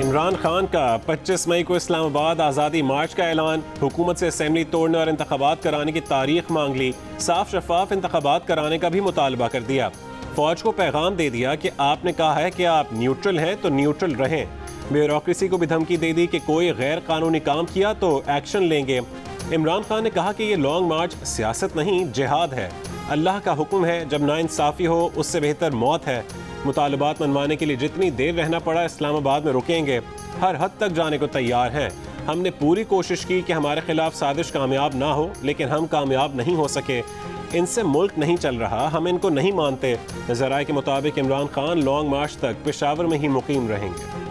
इमरान खान का 25 मई को इस्लामाबाद आज़ादी मार्च का ऐलान, हुकूमत से असेंबली तोड़ने और इंतखाबात कराने की तारीख मांग ली, साफ शफाफ इंतखाबात कराने का भी मुतालबा कर दिया। फौज को पैगाम दे दिया कि आपने कहा है कि आप न्यूट्रल हैं तो न्यूट्रल रहें। ब्यूरोक्रेसी को भी धमकी दे दी कि कोई गैर कानूनी काम किया तो एक्शन लेंगे। इमरान खान ने कहा कि ये लॉन्ग मार्च सियासत नहीं, जिहाद है। अल्लाह का हुक्म है, जब नाइंसाफ़ी हो उससे बेहतर मौत है। मुतालबात मनवाने के लिए जितनी देर रहना पड़ा इस्लामाबाद में रुकेंगे, हर हद तक जाने को तैयार हैं। हमने पूरी कोशिश की कि हमारे खिलाफ साजिश कामयाब ना हो, लेकिन हम कामयाब नहीं हो सके। इनसे मुल्क नहीं चल रहा, हम इनको नहीं मानते। ज़राए के मुताबिक इमरान खान लॉन्ग मार्च तक पेशावर में ही मुकीम रहेंगे।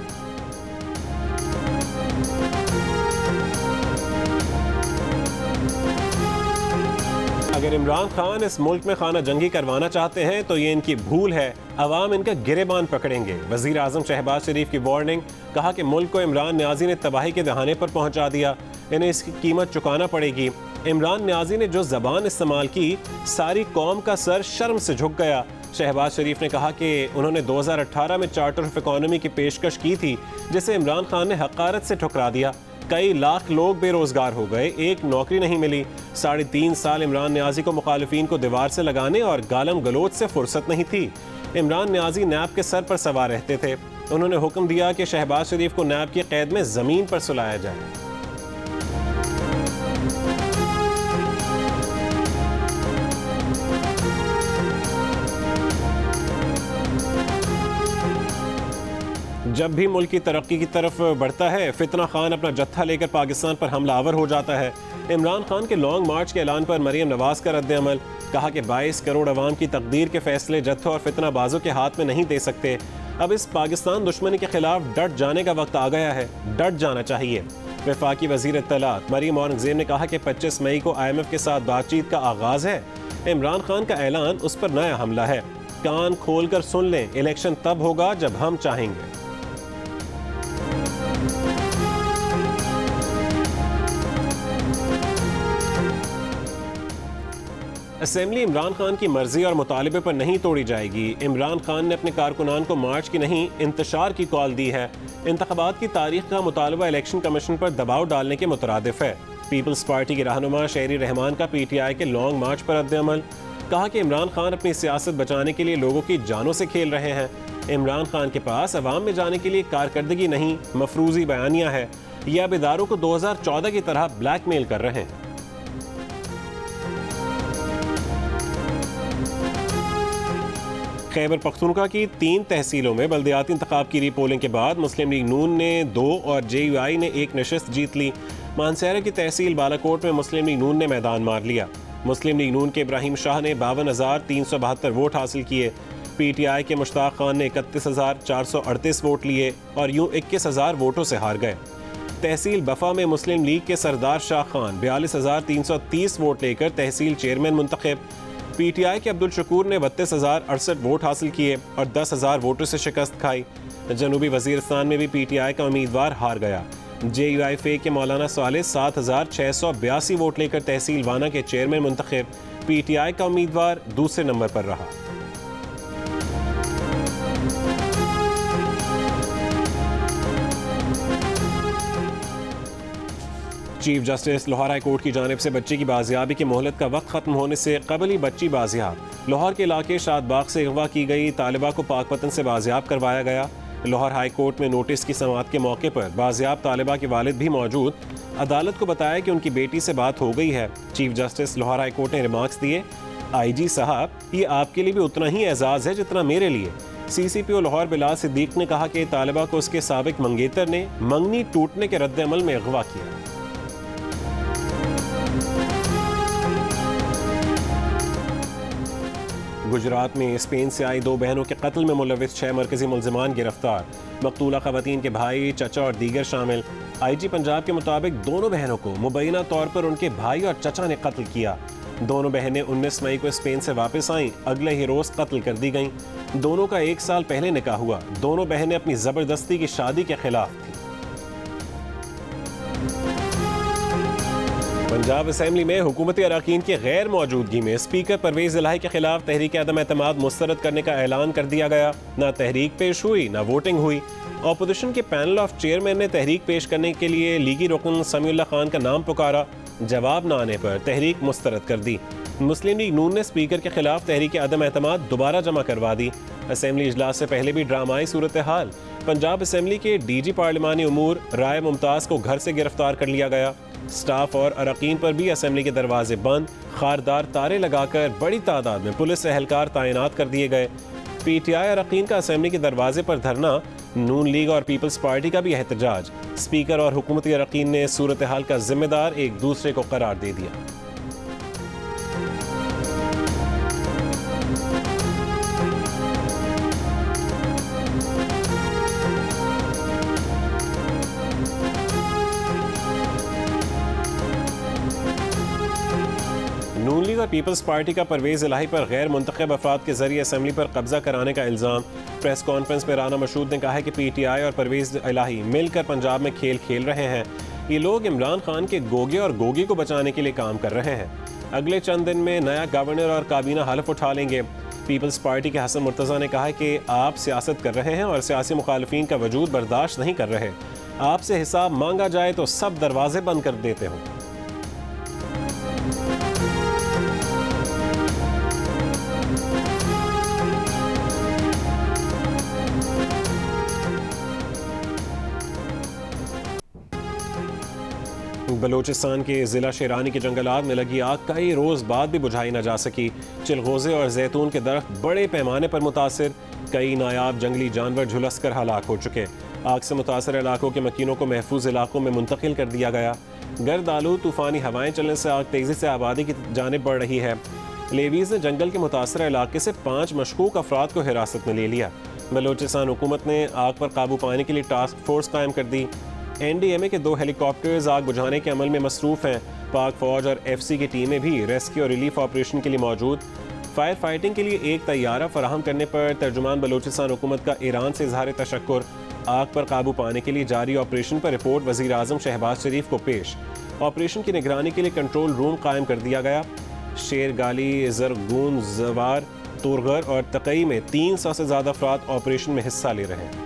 अगर इमरान खान इस मुल्क में खाना जंगी करवाना चाहते हैं तो ये इनकी भूल है, अवाम इनका गिरेबान पकड़ेंगे। वज़ीर आज़म शहबाज शरीफ की वार्निंग, कहा कि मुल्क को इमरान न्याजी ने तबाही के दहाने पर पहुंचा दिया, इन्हें इसकी कीमत चुकाना पड़ेगी। इमरान न्याजी ने जो ज़बान इस्तेमाल की, सारी कौम का सर शर्म से झुक गया। शहबाज शरीफ ने कहा कि उन्होंने 2018 में चार्टर ऑफ इकोनॉमी की पेशकश की थी, जिसे इमरान खान ने हक़ारत से ठुकरा दिया। कई लाख लोग बेरोजगार हो गए, एक नौकरी नहीं मिली। 3.5 साल इमरान न्याजी को मुखालिफिन को दीवार से लगाने और गालम गलोच से फुर्सत नहीं थी। इमरान न्याजी नैब के सर पर सवार रहते थे। उन्होंने हुक्म दिया कि शहबाज शरीफ को नैब की कैद में ज़मीन पर सुलाया जाए। जब भी मुल्क की तरक्की की तरफ बढ़ता है, फितना खान अपना जत्था लेकर पाकिस्तान पर हमलावर हो जाता है। इमरान खान के लॉन्ग मार्च के ऐलान पर मरीम नवाज का रद्द-ए-अमल, कहा कि 22 करोड़ अवाम की तकदीर के फैसले जत्थों और फितना बाजों के हाथ में नहीं दे सकते। अब इस पाकिस्तान दुश्मनी के खिलाफ डट जाने का वक्त आ गया है, डट जाना चाहिए। वफाकी वज़ीर इत्तलात मरीम औरंगज़ेब ने कहा कि 25 मई को IMF के साथ बातचीत का आगाज़ है। इमरान खान का ऐलान उस पर नया हमला है। कान खोल कर सुन लें, इलेक्शन तब होगा जब हम चाहेंगे। असेंबली इमरान खान की मर्जी और मुतालिबे पर नहीं तोड़ी जाएगी। इमरान खान ने अपने कारकुनान को मार्च की नहीं, इंतशार की कॉल दी है। इंतखाबात की तारीख का मुतालबा इलेक्शन कमीशन पर दबाव डालने के मुतरादिफ है। पीपल्स पार्टी के रहनुमा शहरी रहमान का PTI के लॉन्ग मार्च पर रद्द-ए-अमल, कहा कि इमरान खान अपनी सियासत बचाने के लिए लोगों की जानों से खेल रहे हैं। इमरान खान के पास अवाम में जाने के लिए कारकर्दगी नहीं, मफरूजी बयानिया है। यह अब इदारों को 2014 की तरह ब्लैकमेल कर रहे हैं। खैबर पख्तूनख्वा की 3 तहसीलों में बल्दियाती इंतखाब की रीपोलिंग के बाद मुस्लिम लीग नून ने 2 और JUI ने 1 नशिस्त जीत ली। मानसहरा की तहसील बालाकोट में मुस्लिम लीग नून ने मैदान मार लिया। मुस्लिम लीग नून के इब्राहिम शाह ने 52,372 वोट हासिल किए। PTI के मुश्ताक खान ने 31,438 वोट लिए और यूं 21,000 वोटों से हार गए। तहसील बफा में मुस्लिम लीग के सरदार शाह खान 42,330 वोट लेकर तहसील चेयरमैन मुंतखब। PTI के अब्दुल शकूर ने 32,068 वोट हासिल किए और 10,000 वोटों से शिकस्त खाई। जनूबी वजीरिस्तान में भी PTI का उम्मीदवार हार गया। JUI फे के मौलाना साले 7,682 वोट लेकर तहसील वाना के चेयरमैन मुंतखब। PTI का उम्मीदवार दूसरे नंबर पर रहा। Chief justice Lahore high court की जानिब से बच्ची की बाजियाबी की मोहलत का वक्त खत्म होने से कबल ही बच्ची बाजियाब। लाहौर के इलाके शादबाग से अगवा की गई तालिबा को पाकपतन से बाजियाब करवाया गया। लाहौर हाई कोर्ट में नोटिस की समाअत के मौके पर बाजियाब तालिबा के वालिद भी मौजूद। अदालत को बताया कि उनकी बेटी से बात हो गई है। Chief justice Lahore high court ने रिमार्क्स दिए, IG साहब, ये आपके लिए भी उतना ही एजाज़ है जितना मेरे लिए। CCPO लाहौर बिलाल सिद्दीक ने कहा कि तालिबा को उसके साबिक मंगेतर ने मंगनी टूटने के रद्द-ए-अमल में अगवा किया। गुजरात में स्पेन से आई 2 बहनों के कत्ल में मुलविस 6 मरकजी मुलजिमान गिरफ्तार। मकतूला खवातीन के भाई, चचा और दीगर शामिल। IG पंजाब के मुताबिक दोनों बहनों को मुबैना तौर पर उनके भाई और चचा ने कत्ल किया। दोनों बहनें 19 मई को स्पेन से वापस आईं, अगले ही रोज कत्ल कर दी गईं। दोनों का 1 साल पहले निकाह हुआ। दोनों बहनें अपनी जबरदस्ती की शादी के खिलाफ थी। पंजाब असेंबली में हुकूमती अरकान की गैर मौजूदगी में स्पीकर परवेज इलाही के खिलाफ तहरीक अदम एतमाद मुस्तरद करने का ऐलान कर दिया गया। ना तहरीक पेश हुई, ना वोटिंग हुई अपोजिशन के पैनल ऑफ चेयरमैन ने तहरीक पेश करने के लिए लीगी रुकन समीउल्लाह खान का नाम पुकारा। जवाब न आने पर तहरीक मुस्तरद कर दी। मुस्लिम लीग नून ने स्पीकर के खिलाफ तहरीक अदम एतमाद दोबारा जमा करवा दी। असेंबली इजलास से पहले भी ड्रामाई सूरत हाल। पंजाब असेंबली के डीजी पार्लिमानी उमूर राय मुमताज़ को घर से गिरफ्तार कर लिया गया। स्टाफ और अरकान पर भी असेंबली के दरवाजे बंद, खारदार तारे लगाकर बड़ी तादाद में पुलिस एहलकार तैनात कर दिए गए। पीटीआई अरकान का असेंबली के दरवाजे पर धरना, नून लीग और पीपल्स पार्टी का भी एहतजाज। स्पीकर और हुकूमती अरकान ने सूरत हाल का जिम्मेदार एक दूसरे को करार दे दिया। नून लीग और पीपल्स पार्टी का परवेज़ इलाही पर गैर मुंतखब अफराद के जरिए असेंबली पर कब्जा कराने का इल्ज़ाम। प्रेस कॉन्फ्रेंस में राना मशहूद ने कहा है कि पीटीआई और परवेज़ इलाही मिलकर पंजाब में खेल खेल रहे हैं। ये लोग इमरान खान के गोगे और गोगी को बचाने के लिए काम कर रहे हैं। अगले चंद दिन में नया गवर्नर और काबीना हलफ उठा लेंगे। पीपल्स पार्टी के हसन मुर्तज़ा ने कहा है कि आप सियासत कर रहे हैं और सियासी मुखालफीन का वजूद बर्दाश्त नहीं कर रहे। आपसे हिसाब मांगा जाए तो सब दरवाजे बंद कर देते हो। बलोचिस्तान के ज़िला शेरानी के जंगलात में लगी आग कई रोज़ बाद भी बुझाई न जा सकी। चिलगोज़े और जैतून के दरख्त बड़े पैमाने पर मुतासिर, कई नायाब जंगली जानवर झुलस कर हलाक हो चुके। आग से मुतासर इलाकों के मकीनों को महफूज इलाकों में मुंतकिल कर दिया गया। गर्द आलू तूफ़ानी हवाएं चलने से आग तेज़ी से आबादी की जानिब बढ़ रही है। लेवीज़ ने जंगल के मुतासर इलाके से 5 मशकूक अफराद को हिरासत में ले लिया। बलोचिस्तान हुकूमत ने आग पर काबू पाने के लिए टास्क फोर्स कायम कर दी। NDMA के 2 हेलीकॉप्टर्स आग बुझाने के अमल में मसरूफ़ हैं। पाक फौज और FC की टीमें भी रेस्क्यू और रिलीफ ऑपरेशन के लिए मौजूद। फायर फाइटिंग के लिए एक तैयारा फराहम करने पर तर्जुमान बलोचिस्तान हुकूमत का ईरान से इजहार तशक्कुर। आग पर काबू पाने के लिए जारी ऑपरेशन पर रिपोर्ट वज़ीर आज़म शहबाज शरीफ को पेश। ऑपरेशन की निगरानी के लिए कंट्रोल रूम कायम कर दिया गया। शेरगाली, जरगून, जवार, तुरगर और तकई में 300 से ज़्यादा अफराद ऑपरेशन में हिस्सा ले रहे हैं।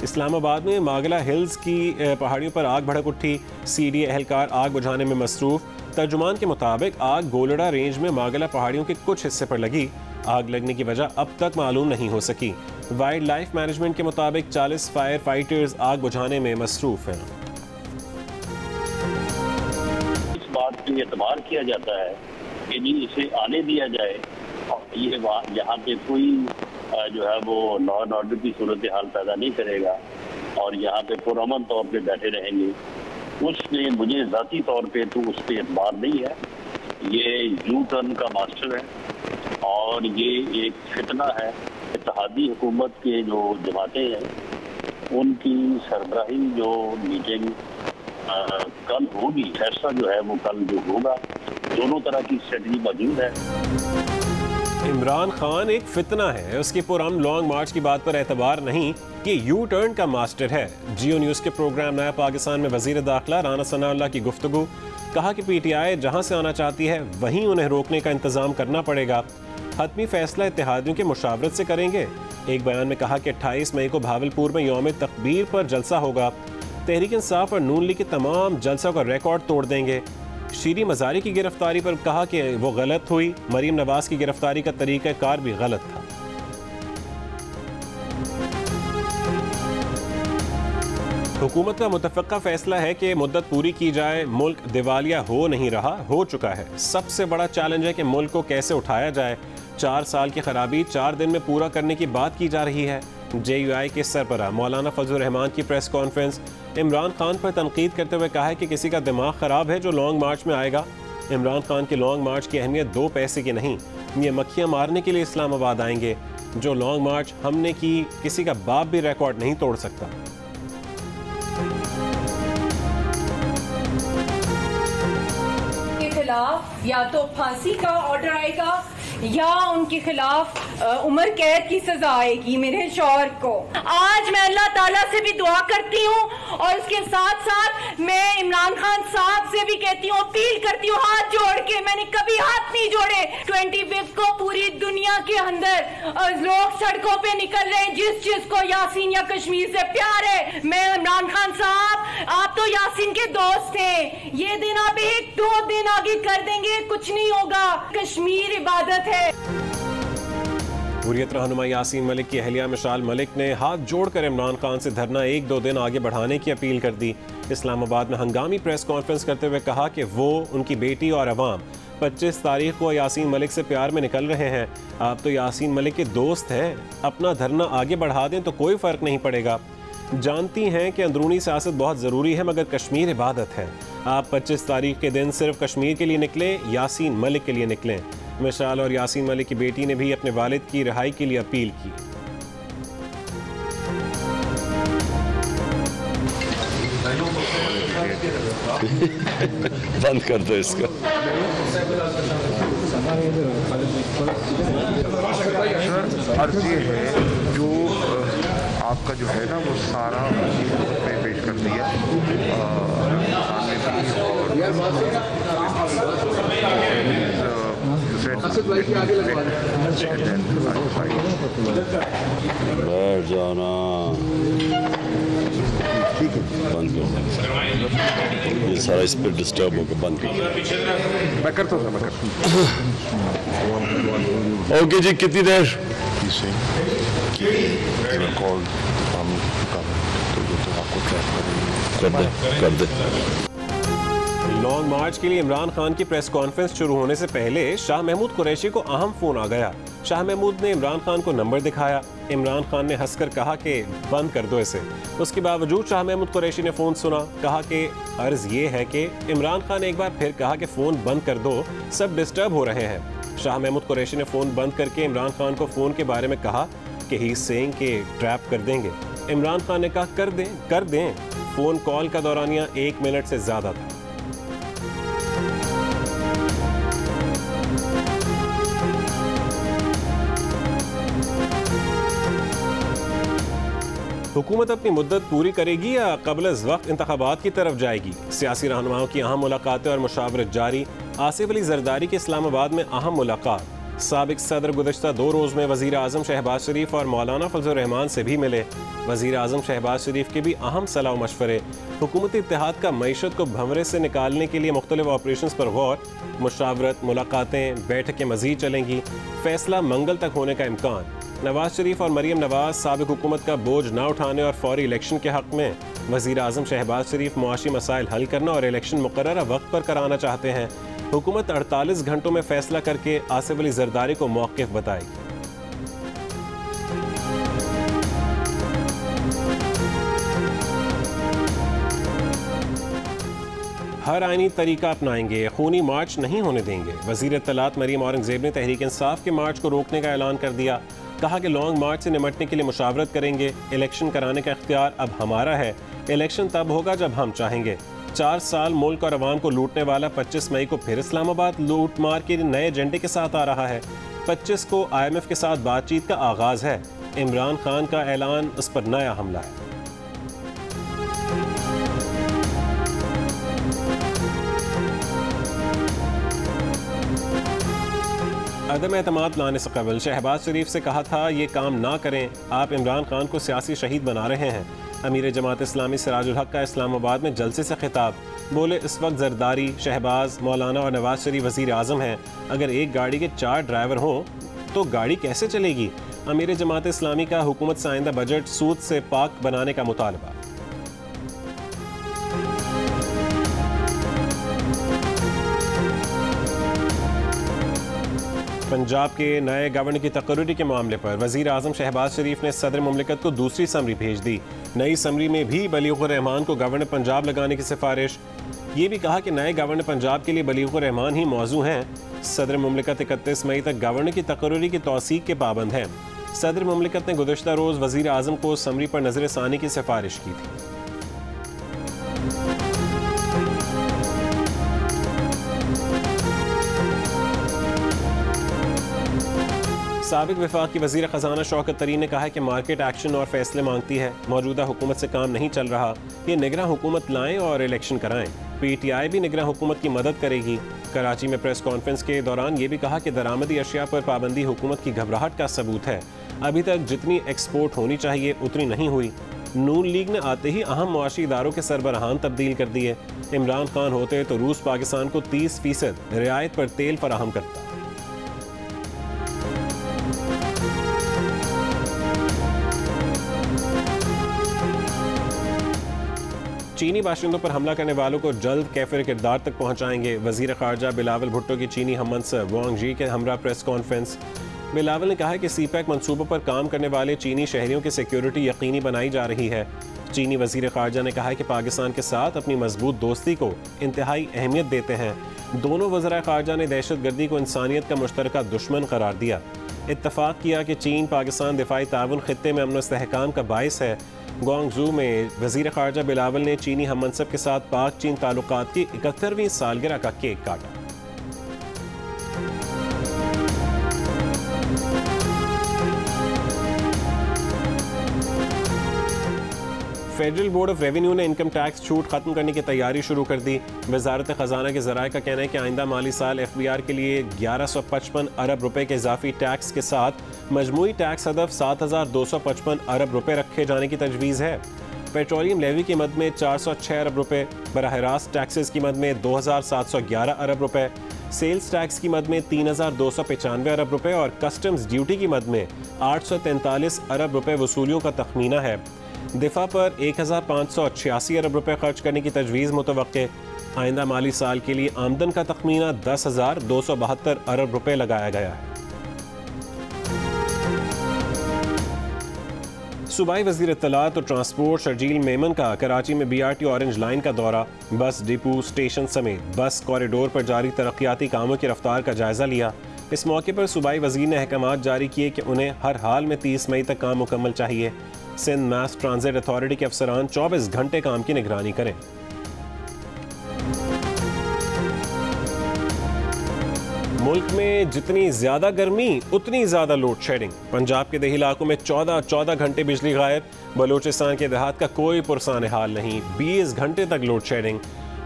इस्लामाबाद में मागला हिल्स की पहाड़ियों पर आग भड़क उठी। CDA एहलकार आग बुझाने में मसरूफ। तर्जुमान के मुताबिक आग गोलड़ा रेंज में मागला पहाड़ियों के कुछ हिस्से पर लगी। आग लगने की वजह अब तक मालूम नहीं हो सकी। वाइल्ड लाइफ मैनेजमेंट के मुताबिक 40 फायर फाइटर्स आग बुझाने में मसरूफ हैं। इस बात पे एतबार किया जाता है कि जी इसे आने दिया जाए और ये यहाँ पे कोई जो है वो लॉ एंड ऑर्डर की सूरत हाल पैदा नहीं करेगा और यहाँ पे पुरअमन तौर पे बैठे रहेंगे। उसमें मुझे ज़ाती तौर पे तो उस पर एतबार नहीं है। ये यू टर्न का मास्टर है और ये एक फितना है। इत्तेहादी हुकूमत के जो जमातें हैं उनकी सरबराही जो मीटिंग कल होगी, फैसला जो है वो कल जो होगा, दोनों तरह की स्ट्रेटजी मौजूद है। इमरान खान एक फितना है, उसके पुरअमन लॉन्ग मार्च की बात पर एतबार नहीं, ये यू टर्न का मास्टर है। जियो न्यूज़ के प्रोग्राम नया पाकिस्तान में वज़ीर दाखिला राना सनाउल्लाह की गुफ्तगू। कहा कि PTI जहां से आना चाहती है वहीं उन्हें रोकने का इंतज़ाम करना पड़ेगा। हतमी फैसला इत्तेहादियों की मुशावरत से करेंगे। एक बयान में कहा कि 28 मई को भावलपुर में यौम तकबीर पर जलसा होगा। तहरीक इंसाफ और नून लीग के तमाम जलसों का रिकॉर्ड तोड़ देंगे। शीरी मज़ारी की गिरफ्तारी पर कहा कि वो गलत हुई। मरीम नवाज की गिरफ्तारी का तरीक़ा कार भी गलत था। हुकूमत का मुतफ़क्का फैसला है कि मुद्दत पूरी की जाए। मुल्क दिवालिया हो नहीं रहा, हो चुका है। सबसे बड़ा चैलेंज है कि मुल्क को कैसे उठाया जाए। 4 साल की खराबी 4 दिन में पूरा करने की बात की जा रही है। JUI के सरबराह मौलाना फजल रहमान की प्रेस कॉन्फ्रेंस। इमरान खान पर तनकीद करते हुए कहा है कि किसी का दिमाग ख़राब है जो लॉन्ग मार्च में आएगा। इमरान खान के लॉन्ग मार्च की अहमियत 2 पैसे की नहीं, ये मक्खियाँ मारने के लिए इस्लामाबाद आएंगे। जो लॉन्ग मार्च हमने की किसी का बाप भी रिकॉर्ड नहीं तोड़ सकता। खिलाफ या तो फांसी का ऑर्डर आएगा या उनके खिलाफ उम्र कैद की सजा आएगी मेरे शौहर को। आज मैं अल्लाह ताला से भी दुआ करती हूँ और उसके साथ साथ मैं इमरान खान साहब से भी कहती हूँ, अपील करती हूँ हाथ जोड़ के, मैंने कभी हाथ नहीं जोड़े। 25 को पूरी दुनिया के अंदर लोग सड़कों पे निकल रहे हैं जिस चीज को यासीन या कश्मीर से प्यार है। मैं इमरान खान साहब, आप तो यासीन के दोस्त हैं, ये दिन आप 1-2 दिन आगे कर देंगे, कुछ नहीं होगा। कश्मीर इबादत है। हुर्रियत रहनुमा यासीन मलिक की अहलिया मिशाल मलिक ने हाथ जोड़कर इमरान खान से धरना 1-2 दिन आगे बढ़ाने की अपील कर दी। इस्लामाबाद में हंगामी प्रेस कॉन्फ्रेंस करते हुए कहा कि वो, उनकी बेटी और अवाम 25 तारीख को यासीन मलिक से प्यार में निकल रहे हैं। आप तो यासीन मलिक के दोस्त हैं, अपना धरना आगे बढ़ा दें तो कोई फ़र्क नहीं पड़ेगा। जानती हैं कि अंदरूनी सियासत बहुत ज़रूरी है मगर कश्मीर इबादत है। आप 25 तारीख के दिन सिर्फ कश्मीर के लिए निकलें, यासीन मलिक के लिए निकलें। मिशाल और यासीन मलिक की बेटी ने भी अपने वालिद की रिहाई के लिए अपील की। बंद कर दो इसको। अर्ज ये है जो आपका जो है ना वो सारा पे पेश कर दिया बैठ जाना, ठीक है, बंद कर दो ये सारा, इस पर डिस्टर्ब होकर बंद कर दो। मैं करता हूँ, ओके जी, कितनी देर? कर दे। लॉन्ग मार्च के लिए इमरान खान की प्रेस कॉन्फ्रेंस शुरू होने से पहले शाह महमूद कुरैशी को अहम फोन आ गया। शाह महमूद ने इमरान खान को नंबर दिखाया। इमरान खान ने हंसकर कहा कि बंद कर दो इसे। उसके बावजूद शाह महमूद कुरैशी ने फोन सुना। कहा कि अर्ज ये है कि इमरान खान ने एक बार फिर कहा कि फोन बंद कर दो, सब डिस्टर्ब हो रहे हैं। शाह महमूद कुरैशी ने फोन बंद करके इमरान खान को फोन के बारे में कहा कि ही सेइंग के ट्रैप कर देंगे। इमरान खान ने कहा कर दें। फोन कॉल का दौरानिया 1 मिनट से ज्यादा था। हुकूमत अपनी मुद्दत पूरी करेगी या क़ब्ल-अज़-वक़्त इंतख़ाबात की तरफ जाएगी? सियासी रहनुमाओं की अहम मुलाकातें और मुशावरत जारी। आसिफ अली ज़रदारी की इस्लामाबाद में अहम मुलाकात। साबिक़ सदर गुज़श्ता 2 रोज़ में वज़ीर आज़म शहबाज शरीफ और मौलाना फजल रहमान से भी मिले। वज़ीर आज़म शहबाज शरीफ के भी अहम सलाह मशवरे। हुकूमती इत्तेहाद का मईशत को भंवरे से निकालने के लिए मुख्तलिफ ऑपरेशंस पर गौर। मुशावरत, मुलाकातें, बैठकें मज़ीद चलेंगी। फैसला मंगल तक होने का इम्कान। नवाज शरीफ और मरीम नवाज साबिक़ हुकूमत का बोझ न उठाने और फौरी इलेक्शन के हक़ में। वज़ीर आज़म शहबाज शरीफ मुआशी मसाइल हल करना और इलेक्शन मुकर्ररा वक्त पर कराना चाहते हैं। हुकूमत 48 घंटों में फैसला करके आसिफ अली ज़रदारी को मौक़िफ़ बताएगी। हर आईनी तरीका अपनाएंगे, खूनी मार्च नहीं होने देंगे। वज़ीर इत्तलात मरीम औरंगज़ेब ने तहरीक इंसाफ के मार्च को रोकने का ऐलान कर दिया। कहा कि लॉन्ग मार्च से निमटने के लिए मुशावरत करेंगे। इलेक्शन कराने का इख्तियार अब हमारा है। इलेक्शन तब होगा जब हम चाहेंगे। 4 साल मुल्क और अवाम को लूटने वाला 25 मई को फिर इस्लामाबाद लूट मार के नए एजेंडे के साथ आ रहा है। 25 को IMF के साथ बातचीत का आगाज़ है। इमरान खान का ऐलान, उस पर नया हमला है। अदम एतमाद लाने से कबल शहबाज शरीफ से कहा था ये काम ना करें, आप इमरान खान को सियासी शहीद बना रहे हैं। अमीर जमात इस्लामी सिराजुल हक का इस्लामाबाद में जलसे से खिताब। बोले इस वक्त जरदारी, शहबाज, मौलाना और नवाज शरीफ वज़ीर आज़म हैं। अगर एक गाड़ी के 4 ड्राइवर हों तो गाड़ी कैसे चलेगी? अमीर जमात इस्लामी का हुकूमत से आइंदा बजट सूद से पाक बनाने का मुतालबा। पंजाब के नए गवर्नर की तकर्री के मामले पर वज़ीर आज़म शहबाज शरीफ ने सदर मुमलिकत को दूसरी समरी भेज दी। नई समरी में भी बलीग़ुर रहमान को गवर्नर पंजाब लगाने की सिफारिश। ये भी कहा कि नए गवर्नर पंजाब के लिए बलीग़ुर रहमान ही मौजू हैं। सदर मुमलिकत 31 मई तक गवर्नर की तकर्री की तौसीक के पाबंद हैं। सदर मुमलिकत ने गुज़श्ता रोज़ वज़ीर आज़म को समरी पर नज़रसानी की सिफारिश की थी। साबिक वफाकी वज़ीर ख़जाना शौकत तरीन ने कहा है कि मार्केट एक्शन और फैसले मांगती है। मौजूदा हुकूमत से काम नहीं चल रहा, ये निगरां हुकूमत लाएं और इलेक्शन कराएं। PTI भी निगरां हुकूमत की मदद करेगी। कराची में प्रेस कॉन्फ्रेंस के दौरान ये भी कहा कि दरामदी अशिया पर पाबंदी हुकूमत की घबराहट का सबूत है। अभी तक जितनी एक्सपोर्ट होनी चाहिए उतनी नहीं हुई। नून लीग ने आते ही अहम मुआशी इदारों के सरबराहान तब्दील कर दिए। इमरान खान होते तो रूस पाकिस्तान को 30% रियायत पर तेल फराहम करता। चीनी बाशिंदों पर हमला करने वालों को जल्द कैफिर किरदार तक पहुंचाएंगे। वजीर खारजा बिलावल भुट्टो की चीनी हम मनसब वांग जी के हमरा प्रेस कॉन्फ्रेंस। बिलावल ने कहा है कि CPEC मंसूबों पर काम करने वाले चीनी शहरियों की सिक्योरिटी यकीनी बनाई जा रही है। चीनी वजीर खारजा ने कहा है कि पाकिस्तान के साथ अपनी मजबूत दोस्ती को इंतहाई अहमियत देते हैं। दोनों वज़राए खारजा ने दहशतगर्दी को इंसानियत का मुश्तरका दुश्मन करार दिया। इत्तफाक किया कि चीन पाकिस्तान दिफाई ताउन खित्ते में अमन व इस्तेहकाम का बाइस है। ग्वांगझू में वजीर खारजा बिलावल ने चीनी हम मनसब के साथ पाक चीन ताल्लुकात की 71वीं सालगिरह का केक काटा। फेडरल बोर्ड ऑफ रेवेन्यू ने इनकम टैक्स छूट खत्म करने की तैयारी शुरू कर दी। वजारत खजाना के ज़राए का कहना है कि आइंदा माली साल FBR के लिए 1155 अरब रुपए के इजाफी टैक्स के साथ मजमूई टैक्स हदफ 7255 अरब रुपए रखे जाने की तजवीज़ है। पेट्रोलियम लेवी की मद में 406 अरब रुपए, बराह रास्त टैक्सेस की मद में 2711 अरब रुपए, सेल्स टैक्स की मद में 3295 अरब रुपए और कस्टम्स ड्यूटी की मद में 843 अरब रुपए वसूलियों का तखमीना है। दिफा पर 1586 अरब रुपए खर्च करने की तजवीज़ मुतवक्के। आइंदा माली साल के लिए आमदन का तखमीना 10,272 अरब रुपए लगाया गया है। सूबाई वज़ीर इत्तलात और ट्रांसपोर्ट शर्जील मेमन का कराची में BRT ऑरेंज लाइन का दौरा, बस डिपो स्टेशन समेत बस कॉरिडोर पर जारी तरक्याती कामों की रफ्तार का जायजा लिया। इस मौके पर सूबाई वज़ीर ने अहकामात जारी किए कि उन्हें हर हाल में 30 मई तक काम मुकम्मल चाहिए। सिंध मास ट्रांजिट अथॉरिटी के अफसरान 24 घंटे काम की निगरानी करें। मुल्क में जितनी ज्यादा गर्मी उतनी ज्यादा लोड शेडिंग। पंजाब के देही इलाकों में 14 घंटे बिजली गायब। बलूचिस्तान के देहात का कोई पुरसान हाल नहीं, 20 घंटे तक लोड शेडिंग।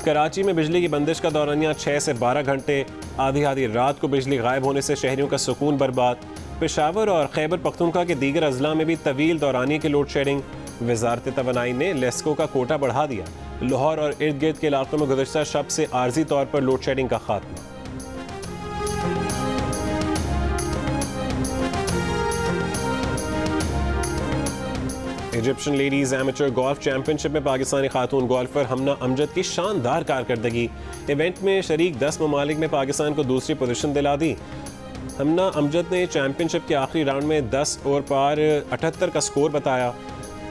कराची में बिजली की बंदिश का दौरानिया 6 से 12 घंटे। आधी रात को बिजली गायब होने से शहरियों का सुकून बर्बाद। पेशावर और खैबर पख्तूनख्वा के दीगर अजला में भी तवील दौरानिए की लोड शेडिंग। वजारत तवानाई ने लेस्को का कोटा बढ़ा दिया। लाहौर और इर्द गिर्द के इलाकों में गुज़श्ता शब से आर्जी तौर पर लोड शेडिंग का खात्मा। Egyptian ladies amateur golf championship में पाकिस्तानी खातून गोल्फर हमना अमजद की शानदार कारकर्दगी। इवेंट में शरीक 10 ममालिक में पाकिस्तान को दूसरी पोजीशन दिला दी। हमना अमजद ने चैंपियनशिप के आखिरी राउंड में 10 ओवर पार 78 का स्कोर बताया।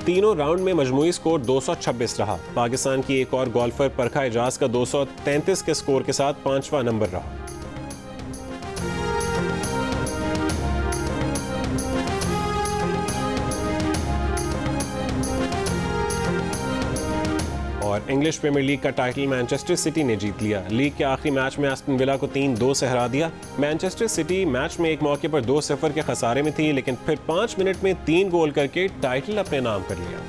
तीनों राउंड में मजमूई स्कोर 226 रहा। पाकिस्तान की एक और गोल्फर परखा एजाज का 233 के स्कोर के साथ 5वां नंबर रहा। और इंग्लिश प्रीमियर लीग का टाइटल मैनचेस्टर सिटी ने जीत लिया। लीग के आखिरी मैच में एस्टन विला को 3-2 से हरा दिया। मैनचेस्टर सिटी मैच में एक मौके पर 2-0 के खसारे में थी, लेकिन फिर 5 मिनट में 3 गोल करके टाइटल अपने नाम कर लिया।